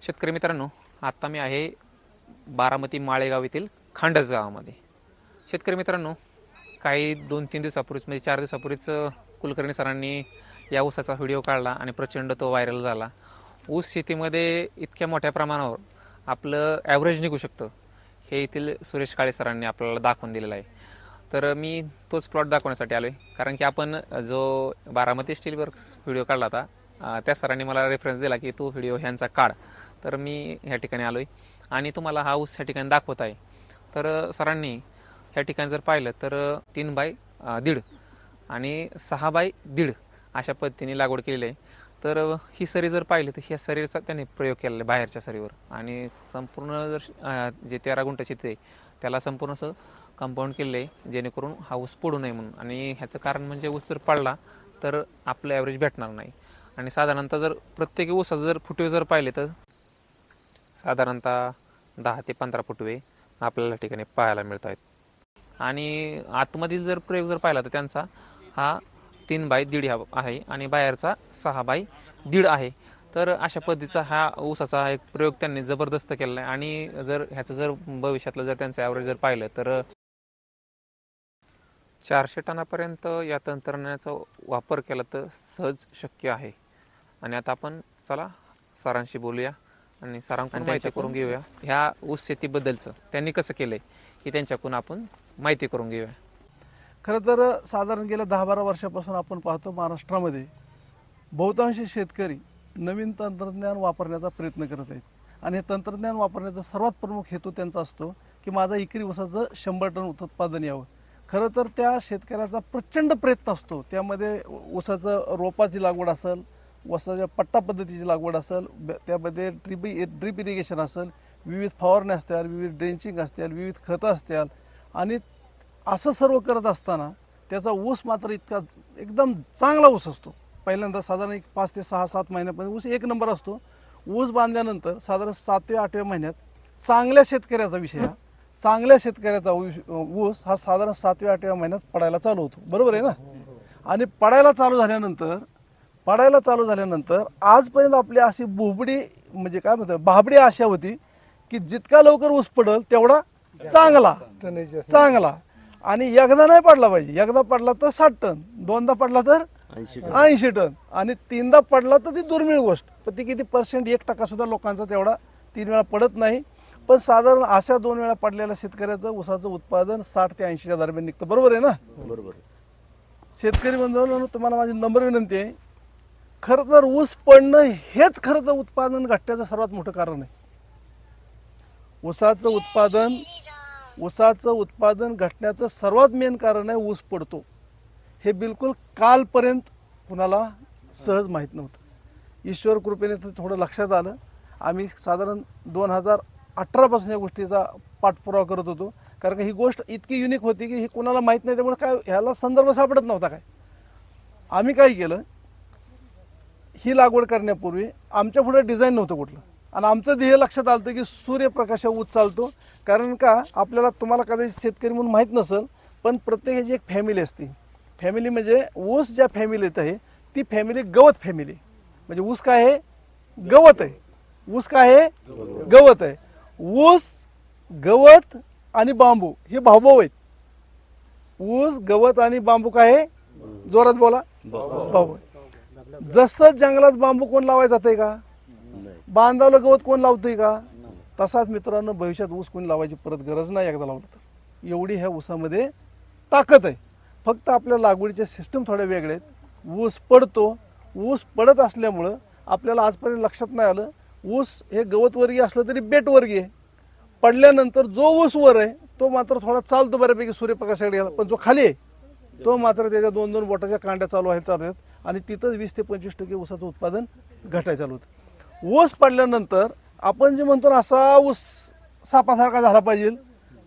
शेतकरी मित्रांनो, आता मी आहे बारामती माळेगाव येथील खांडस गावामध्ये. शेतकरी मित्रांनो, काही 2-3 दिवसापूर्वीच म्हणजे 4 दिवसापूर्वीच कुलकर्णी सरांनी या ऊसाचा व्हिडिओ काढला आणि प्रचंड तो व्हायरल झाला. ऊस शेतीमध्ये इतक्या मोठ्या प्रमाणावर आपलं ॲव्हरेज निघू शकतं हे येथील सुरेश काळे सरांनी आपल्याला दाखवून दिलेलं आहे. तर मी तोच प्लॉट दाखवण्यासाठी आलो आहे, कारण की आपण जो बारामती स्टील वर्क्स व्हिडिओ काढला होता त्या सरांनी मला रेफरन्स दिला की तो व्हिडिओ ह्यांचा काढ. तर मी ह्या ठिकाणी आलो आहे आणि तुम्हाला हा ऊस ह्या ठिकाणी दाखवत आहे. तर सरांनी ह्या ठिकाणी जर पाहिलं तर 3x1.5 आणि 6x1.5 अशा पद्धतीने लागवड केलेली आहे. तर ही सरी जर पाहिली तर ह्या सरीचा त्याने प्रयोग केलेला आहे बाहेरच्या सरीवर, आणि संपूर्ण जर जे 13 गुंठ शेती आहे त्याला संपूर्ण असं कंपाऊंड केलेलं आहे जेणेकरून हा ऊस पडू नये म्हणून. आणि ह्याचं कारण म्हणजे ऊस जर पडला तर आपलं ॲव्हरेज भेटणार नाही. आणि साधारणतः जर प्रत्येक ऊसाचं जर फुटवे जर पाहिले तर साधारणतः 10 ते 15 फुटवे आपल्याला ठिकाणी पाहायला मिळत आहेत. आणि आतमधील जर प्रयोग जर पाहिला तर त्यांचा हा 3x1.5 आहे आणि बाहेरचा 6x1.5 आहे. तर अशा पद्धतीचा हा ऊसाचा एक प्रयोग त्यांनी जबरदस्त केलेला आहे. आणि जर ह्याचं जर भविष्यातलं जर त्यांचं ॲव्हरेज जर पाहिलं तर 400 टनापर्यंत या तंत्रज्ञानाचा वापर केला तर सहज शक्य आहे. आणि आता आपण चला सरांशी बोलूया आणि सरांकडून माहिती करून घेऊया ह्या ऊस शेतीबद्दलचं त्यांनी कसं केलंय हे त्यांच्याकडून आपण माहिती करून घेऊया. खरं तर साधारण गेल्या 10-12 वर्षापासून आपण पाहतो महाराष्ट्रामध्ये बहुतांश शेतकरी नवीन तंत्रज्ञान वापरण्याचा प्रयत्न करत आहेत. आणि हे तंत्रज्ञान वापरण्याचा सर्वात प्रमुख हेतू त्यांचा असतो की माझा एकरी ऊसाचं 100 टन उत्पादन यावं. खरं तर त्या शेतकऱ्याचा प्रचंड प्रयत्न असतो. त्यामध्ये ऊसाचं रोपाची लागवड असेल, ऊसाच्या पट्टा पद्धतीची लागवड असेल, त्यामध्ये ड्रीप इरिगेशन असेल, विविध फवारण्या असतील, विविध ड्रेंचिंग असतील, विविध खतं असतील. आणि असं सर्व करत असताना त्याचा ऊस मात्र इतका एकदम चांगला ऊस असतो. पहिल्यांदा साधारण एक 5 ते 6-7 महिन्यापर्यंत ऊस एक नंबर असतो. ऊस बांधल्यानंतर साधारण 7व्या-8व्या महिन्यात चांगल्या शेतकऱ्याचा विषय हा, चांगल्या शेतकऱ्याचा ऊस हा साधारण 7व्या-8व्या महिन्यात पडायला चालू होतो. बरोबर आहे ना? आणि पडायला चालू झाल्यानंतर आजपर्यंत आपली अशी बोबडी म्हणजे काय म्हणतात भाबडी आशा होती की जितका लवकर ऊस पडल तेवढा चांगला. आणि एकदा नाही पडला पाहिजे, एकदा पडला तर 60 टन, दोनदा पडला तर 80 टन, आणि तीनदा पडला तर ती दुर्मिळ गोष्ट. पण ती किती % 1% सुद्धा लोकांचा तेवढा 3 वेळा पडत नाही. पण साधारण अशा 2 वेळा पडलेल्या शेतकऱ्याचं ऊसाचं उत्पादन 60 ते 80च्या दरम्यान निघतं. बरोबर आहे ना? बरोबर. शेतकरी बंधूंनो, तुम्हाला माझी नम्र विनंती आहे, खरं तर ऊस पडणं हेच खरं तर उत्पादन घटण्याचं सर्वात मोठं कारण आहे. ऊसाचं उत्पादन घटण्याचं सर्वात मेन कारण आहे ऊस पडतो. हे बिलकुल कालपर्यंत कुणाला सहज माहीत नव्हतं. ईश्वर कृपेने तर थोडं लक्षात आलं. आम्ही साधारण 2018 पासून या गोष्टीचा पाठपुरावा करत होतो, कारण ही गोष्ट इतकी युनिक होती की ही कुणाला माहीत नाही, त्यामुळे काय ह्याला संदर्भ सापडत नव्हता. काय आम्ही काय केलं, ही लागवड करण्यापूर्वी आमच्या पुढे डिझाईन नव्हतं कुठलं, आणि आमचं ध्येय लक्षात आलं की सूर्यप्रकाशावर ऊस चालतो. कारण का आपल्याला तुम्हाला कदाचित शेतकरी म्हणून माहीत नसेल, पण प्रत्येकाची एक फॅमिली असते. फॅमिली म्हणजे ऊस ज्या फॅमिलीत आहे ती फॅमिली गवत फॅमिली. म्हणजे ऊस काय आहे? गवत आहे. ऊस काय आहे? गवत आहे. ऊस, गवत आणि बांबू हे भाऊभाऊ आहेत. ऊस, गवत आणि बांबू काय आहे? जोरात बोला. भाऊ. जसं जंगलात बांबू कोण लावायला जातंय का? बांधावलं गवत कोण लावतोय का? तसाच मित्रांनो भविष्यात ऊस कोणी लावायची परत गरज नाही एकदा लावलं तर. एवढी ह्या ऊसामध्ये ताकद आहे. फक्त आपल्या लागवडीचे सिस्टम थोडे वेगळे आहेत. ऊस पडतो, ऊस पडत असल्यामुळं आपल्याला आजपर्यंत लक्षात नाही आलं ऊस हे गवतवर्गीय असलं तरी बेटवर्गीय आहे. पडल्यानंतर जो ऊस वर आहे तो मात्र थोडा चालतो बऱ्यापैकी सूर्यप्रकाशाकडे गेला, पण जो खाली आहे तो मात्र त्याच्या 2-2 बोटाच्या कांड्या चालू आहेत आणि तिथंच 20 ते 25% ऊसाचं उत्पादन घटायला चालू होतं. ऊस पडल्यानंतर आपण जे म्हणतो ना असा ऊस सापासारखा झाला पाहिजे,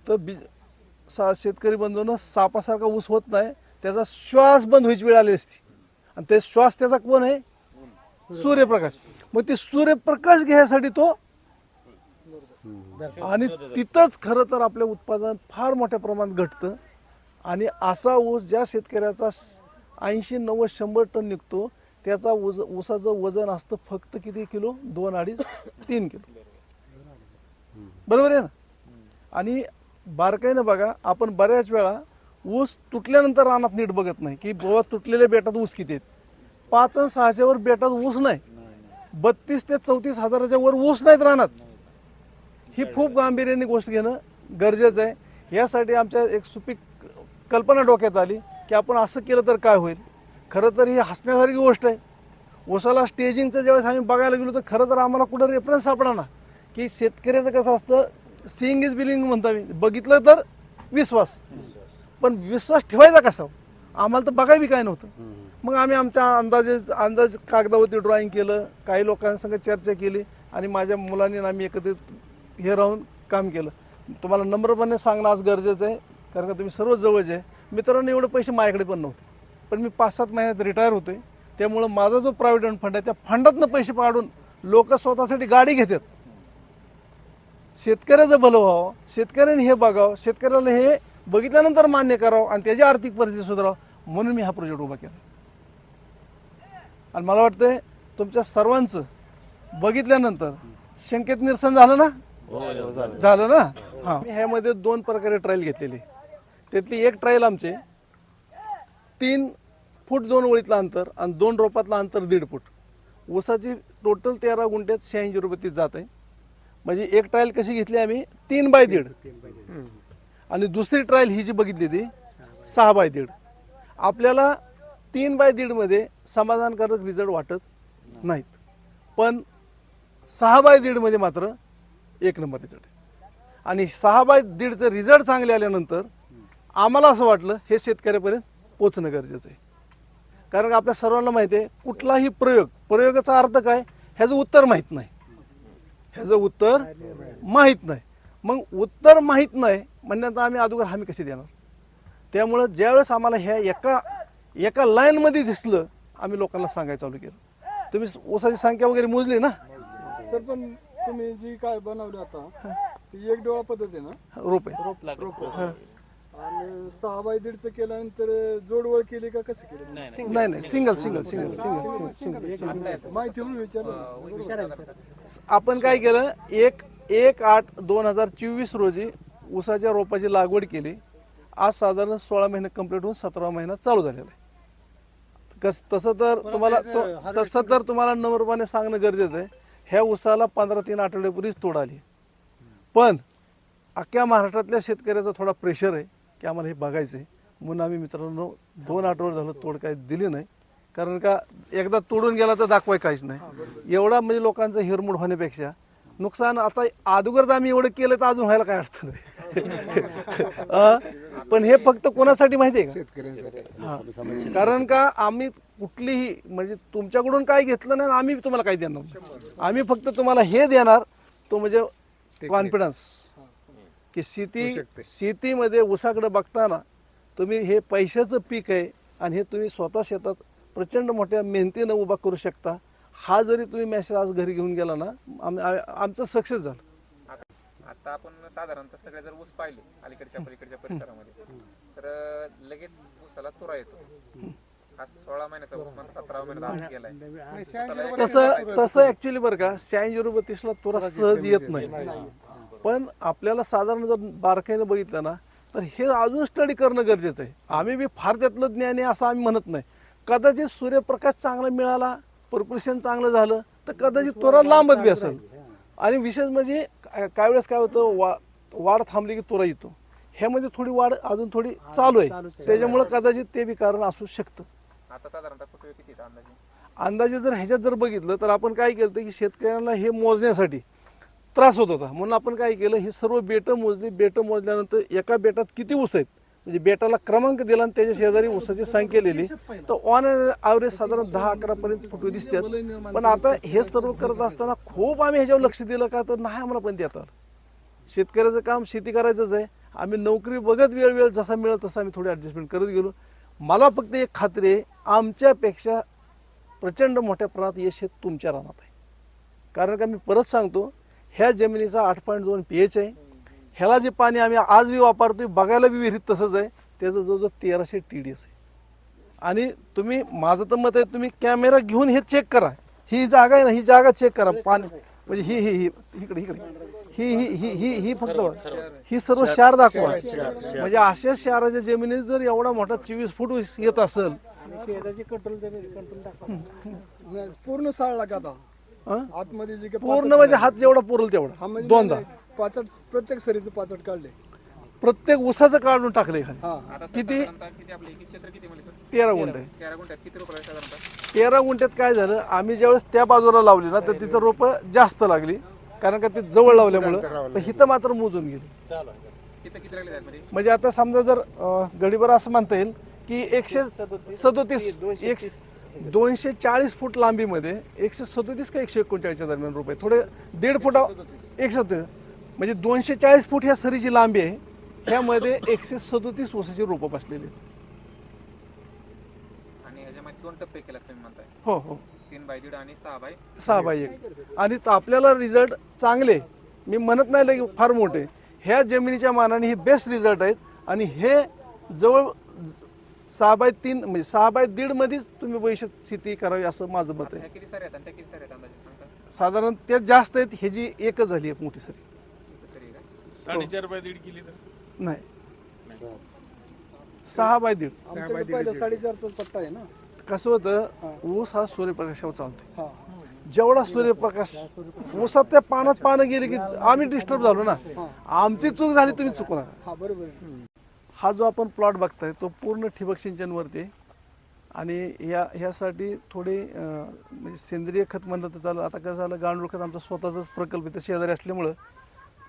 तर शेतकरी बंधूंनो सापासारखा ऊस होत नाही. त्याचा श्वास बंद व्हायची वेळ आली असती, आणि ते श्वास त्याचा कोण आहे? सूर्यप्रकाश. मग ते सूर्यप्रकाश घ्यायसाठी तो, आणि तिथंच खरं तर आपलं उत्पादन फार मोठ्या प्रमाणात घटतं. आणि असा ऊस ज्या शेतकऱ्याचा 80-90-100 टन निघतो त्याचा ऊसाचं वजन असतं फक्त किती किलो, 2, 2.5, 3 किलो. बरोबर आहे ना. आणि बारकाईनं बघा, आपण बऱ्याच वेळा ऊस तुटल्यानंतर रानात नीट बघत नाही की बाबा तुटलेल्या बेटात ऊस किती आहेत. 5 आणि 6च्या वर बेटात ऊस नाही. 32 ते 34 हजाराच्या वर ऊस नाहीत रानात. ही खूप गांभीर्याने गोष्ट घेणं गरजेचं आहे. यासाठी आमच्या एक सुपीक कल्पना डोक्यात आली की आपण असं केलं तर काय होईल. खरं तर ही हसण्यासारखी गोष्ट आहे. ऊसाला स्टेजिंगचं ज्यावेळेस आम्ही बघायला गेलो तर खरं तर आम्हाला कुठं रेफरन्स सापडा ना की शेतकऱ्याचं कसं असतं, सीइंग इज बिलिंग म्हणता मी, बघितलं तर विश्वास, पण विश्वास ठेवायचा कसा. आम्हाला तर बघायला काय नव्हतं. मग आम्ही आमच्या अंदाज कागदावरती ड्रॉइंग केलं, काही लोकांसंग चर्चा केली आणि माझ्या मुलांनी आम्ही एकत्रित हे राहून काम केलं. तुम्हाला नम्रपणे सांगणं आज गरजेचं आहे, कारण का तुम्ही सर्व जवळचे आहे. मित्रांनो, एवढे पैसे माझ्याकडे पण नव्हते, पण मी 5-7 महिन्यात रिटायर होतोय. त्यामुळं माझा जो प्रॉव्हिडंट फंड आहे त्या फंडातनं पैसे पाडून लोक स्वतःसाठी गाडी घेतात. शेतकऱ्याचं भलं व्हावं, शेतकऱ्याने हे बघावं, शेतकऱ्याला हे बघितल्यानंतर मान्य करावं आणि त्याची आर्थिक परिस्थिती सुधारावं, म्हणून मी हा प्रोजेक्ट उभा केला. आणि मला वाटतंय तुमच्या सर्वांचं बघितल्यानंतर शंकेत निरसन झालं ना. झालं ना. हा, मी ह्यामध्ये 2 प्रकारे ट्रायल घेतलेली. त्यातली एक ट्रायल आमचे 3 फूट 2 ओळीतलं अंतर आणि 2 रोपातलं अंतर 1.5 फूट. ऊसाची टोटल 13 गुंठ्यात 86 रुपये ती जात आहे. म्हणजे एक ट्रायल कशी घेतली आम्ही, 3/1.5. आणि दुसरी ट्रायल ही जी बघितली ती 6/1.5. आपल्याला 3/1.5 मध्ये समाधानकारक रिझल्ट वाटत नाहीत, पण 6/1.5 मध्ये मात्र 1 नंबर रिझल्ट आहे. आणि 6/1.5चे रिझल्ट चांगले आल्यानंतर आम्हाला असं वाटलं हे शेतकऱ्यापर्यंत पोचणं गरजेचं आहे. कारण आपल्या सर्वांना माहिती आहे, कुठलाही प्रयोगाचा अर्थ काय ह्याचं उत्तर माहीत नाही. मग उत्तर माहीत नाही म्हणण्यात आम्ही अगोदर हमी कशी देणार. त्यामुळं ज्यावेळेस आम्हाला ह्या एका लाईनमध्ये दिसलं, आम्ही लोकांना सांगायला चालू केलं. तुम्ही ऊसाची संख्या वगैरे मोजली ना सर, पण तुम्ही जी काय बनवली आता ती 1 डोळा पद्धत आहे ना, रोप आणि 6/1.5 केल्यानंतर जोडवळ केली का कसं केलं? नाही, सिंगल माहिती म्हणून विचारलं. आपण काय केलं, 1/8/2024 रोजी ऊसाच्या रोपाची लागवड केली. आज साधारण 16 महिने कंप्लीट होऊन 17वा महिना चालू झालेला आहे. तसं तर तुम्हाला नम्रपणे सांगणं गरजेचं आहे, ह्या ऊसाला 15-3 आठवड्यापूर्वीच तोड आली. पण अख्ख्या महाराष्ट्रातल्या शेतकऱ्याचा थोडा प्रेशर आहे की आम्हाला हे बघायचं आहे, म्हणून आम्ही मित्रांनो 2 आठवडे झालं तोड काय दिली नाही. कारण का एकदा तोडून गेला तर दाखवाय काहीच नाही. एवढा म्हणजे लोकांचं हिरमोड होण्यापेक्षा नुकसान, आता अगोदर आम्ही एवढं केलं तर अजून व्हायला काय अडचण नाही. पण हे फक्त कोणासाठी माहिती आहे का? कारण का आम्ही कुठलीही म्हणजे तुमच्याकडून काय घेतलं नाही, आम्ही तुम्हाला काय देणार. आम्ही फक्त तुम्हाला हे देणार, तो म्हणजे कॉन्फिडन्स की शेतीमध्ये ऊसाकडे बघताना तुम्ही हे पैशाचं पीक आहे आणि हे तुम्ही स्वतः शेतात प्रचंड मोठ्या मेहनतीनं उभा करू शकता. हा जरी तुम्ही मेसेज आज घरी घेऊन गेला ना, आमचं सक्सेस झालं. आता आपण साधारणतः सगळे जर ऊस पाहिले अलीकडच्या पलीकडच्या परिसरामध्ये, तर लगेच ऊसाला तुरा येतो. हा 16 महिन्याचा ऊस मला 17 महिन्यात गेलाय. तसं ऍक्च्युली बरं का 86 ला तुरा सहज येत नाही. पण आपल्याला साधारण जर बारकाईनं बघितलं ना तर हे अजून स्टडी करणं गरजेचं आहे. आम्ही बी फार त्यातलं ज्ञानी असं आम्ही म्हणत नाही. कदाचित सूर्यप्रकाश चांगला मिळाला, प्रपोर्शन चांगलं झालं तर कदाचित तुरा लांबच बी असेल. आणि विशेष म्हणजे काय वेळेस काय होतं, वाढ थांबली की तुरा येतो. ह्यामध्ये थोडी वाढ अजून थोडी चालू आहे, त्याच्यामुळे कदाचित ते बी कारण असू शकतं. आता साधारणतः फुटवे किती अंदाजे जर ह्याच्यात जर बघितलं तर आपण काय केलं की शेतकऱ्यांना हे मोजण्यासाठी त्रास होत होता, म्हणून आपण काय केलं, ही सर्व बेटं मोजली. बेटं मोजल्यानंतर एका बेटात किती ऊस आहेत म्हणजे बेटाला क्रमांक दिला आणि त्याच्या शेजारी ऊसाची संख्या लिहिली तर ऑन ॲव्हरेज साधारण 10-11 पर्यंत फुटवे दिसतात. पण आता हे सर्व करत असताना खूप आम्ही ह्याच्यावर लक्ष दिलं का तर नाही आम्हाला पण देतात. शेतकऱ्याचं काम शेती करायचंच आहे. आम्ही नोकरी बघत वेळ जसा मिळेल तसं आम्ही थोडी ॲडजस्टमेंट करत गेलो. मला फक्त एक खात्री आहे, आमच्यापेक्षा प्रचंड मोठ्या प्रमाणात यश हे तुमच्या रानात आहे. कारण का मी परत सांगतो, ह्या जमिनीचा 8.2 pH आहे. ह्याला जे पाणी आम्ही आज बी वापरतोय, बघायला बी विहिरीत तसंच आहे, त्याचं जवळजवळ 1300 TDS आहे. आणि तुम्ही माझं तर मत आहे तुम्ही कॅमेरा घेऊन हे चेक करा. ही जागा आहे ना, ही जागा चेक करा. पाणी म्हणजे ही इकडे ही फक्त ही सर्व क्षार दाखवा. म्हणजे अशा क्षाराच्या जमिनीत जर एवढा मोठा 24 फूट येत असेल, पूर्ण साळला का आता हं? आतमध्ये जे काही पूर्ण म्हणजे हात जेवढा पुरल हा तेवढा म्हणजे दोनदा पाचट प्रत्येक सरीचं पाचट काढले. प्रत्येक उसाचं काढून टाकले खाली. हा आता सर किती? साधारणतः किती आपलं एकूण क्षेत्र किती म्हणले सर? 13 गुंठ आहे. 13 गुंठ्यात किती रुपये साधारणतः? 13 गुंठ्यात काय झालं, आम्ही ज्यावेळेस त्या बाजूला लावली ना तर तिथं रोपं जास्त लागली, कारण का ती जवळ लावल्यामुळं. तर हिथं मात्र मोजून गेली. किती किती राहिले मध्ये? म्हणजे आता समजा जर गडीभर असं म्हणता येईल की 137 240 फूट लांबीमध्ये 137 का 139 दरम्यान रुपये, थोडे 1.5 फुटा 137 म्हणजे 240 फूट ह्या सरीची लांबी आहे. ह्यामध्ये 137 ऊसाची रोपं बसलेली आहेत. आणि ह्याच्यामध्ये 2 टप्पे केला तुम्ही म्हणताय, हो हो 3/1.5 आणि 6/1. 6/1. आणि आपल्याला रिझल्ट चांगले, मी म्हणत नाही की फार मोठे, ह्या जमिनीच्या मानाने हे बेस्ट रिझल्ट आहेत. आणि हे जवळ 6/3 म्हणजे 6/1.5 मध्येच तुम्ही भविष्यात शेती करावी असं माझं मत आहे. ह्या किती सर आहेत आणि त्या किती सर आहेत अंदाजे सांगता? साधारण ते जास्त आहेत, हे जी एकच झाली आहे मोठी सरी. सर आहे का? 4.5/1.5 केली तर नाही 6/1.5. आमच्याकडे पहिलं 4.5चा पट्टा आहे ना. कसं होतं, ऊस हा सूर्यप्रकाशावर चालतो. हा जेवढा सूर्यप्रकाश ऊसात त्या पानं गेली की आम्ही डिस्टर्ब झालो ना. आमची चूक झाली, तुम्ही चुकू नका. हा बरोबर आहे. हा जो आपण प्लॉट बघताय तो पूर्ण ठिबक सिंचनवरती आहे. आणि ह्यासाठी थोडी म्हणजे सेंद्रिय खत म्हणलं तर चालू. आता कसं झालं, गांडूळ खत आमचा स्वतःचाच प्रकल्प इथं शेजारी असल्यामुळं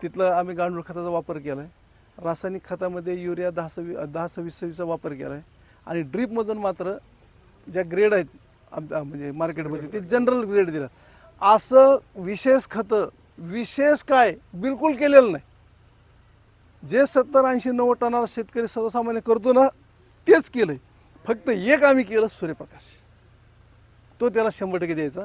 तिथलं आम्ही गांडूळ खताचा वापर केला आहे. रासायनिक खतामध्ये युरिया 10-26-26चा वापर केला आहे. आणि ड्रीपमधून मात्र ज्या ग्रेड आहेत म्हणजे मार्केटमध्ये ते जनरल ग्रेड दिला. असं विशेष खतं विशेष काय बिलकुल केलेलं नाही. जे 70-80-90 टनाला शेतकरी सर्वसामान्य करतो ना तेच केलंय. फक्त एक आम्ही केलं, सूर्यप्रकाश. तो त्याला 100% द्यायचा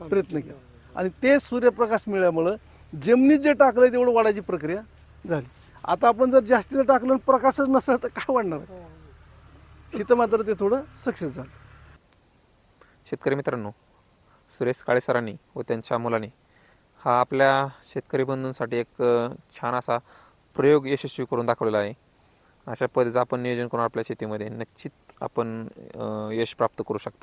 प्रयत्न केला. आणि ते सूर्यप्रकाश मिळाल्यामुळं जमिनीत जे टाकलंय तेवढं वाढायची प्रक्रिया झाली. आता आपण जर जास्तीचं टाकलं आणि प्रकाशच नसला तर काय वाढणार आहे? तिथं मात्र ते थोडं सक्सेस झालं. शेतकरी मित्रांनो, सुरेश काळे सरांनी व त्यांच्या मुलाने हा आपल्या शेतकरी बंधूंसाठी एक छान असा प्रयोग यशस्वी करून दाखवलेला आहे. अशा पद्धतीचं आपण नियोजन करून आपल्या शेतीमध्ये नक्कीच आपण यश प्राप्त करू शकता.